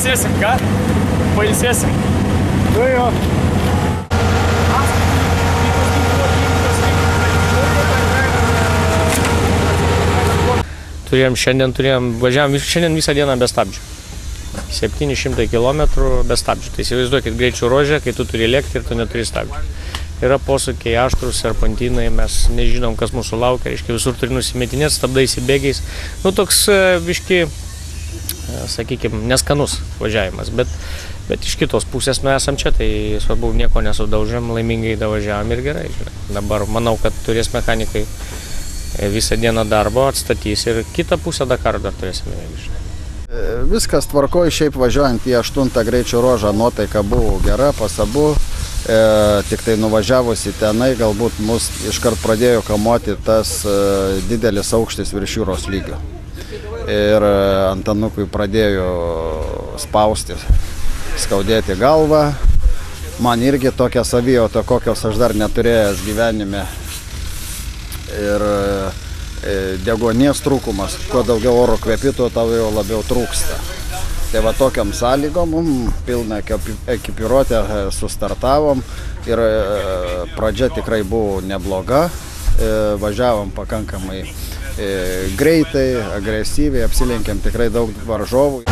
pailsėsim, ką? Pailsėsim. Tu jo. Važiavom šiandien visą dieną be stabdžių. 700 km be stabdžių. Tai įsivaizduokit greičio ruožę, kai tu turi lėkti ir tu neturi stabdžių. Yra posūkiai, aštrus, serpantinai, mes nežinom, kas mūsų laukia, reiškia, visur turi nusimetinėti, stabdaisi bėgiais. Nu, toks biški, sakykime, neskanus važiavimas, bet iš kitos pusės mes esam čia, tai svarbu, nieko nesudaužėm, laimingai davažiavom ir gerai. Dabar manau, kad turės mechanikai visą dieną darbo, atstatys ir kitą pusę Dakaro dar turėsime. Viskas tvarkoja, šiaip važiuojant į 8 greičio ruožą, nuotaika buvo gera, pas abu. Tik tai nuvažiavus į tenai, galbūt mus iškart pradėjo kamuoti tas didelis aukštis virš jūros lygio. Ir Antanukui pradėjo spausti, skaudėti galvą. Man irgi tokia savijauta, kokios aš dar neturėjęs gyvenime. Ir deguonies trūkumas, kuo daugiau oro kvepi, tuo tau jau labiau trūksta. Tai va tokiam sąlygom, pilną ekipiruotę sustartavom ir pradžia tikrai buvo nebloga. Važiavom pakankamai greitai, agresyviai, apsilenkėm tikrai daug varžovų.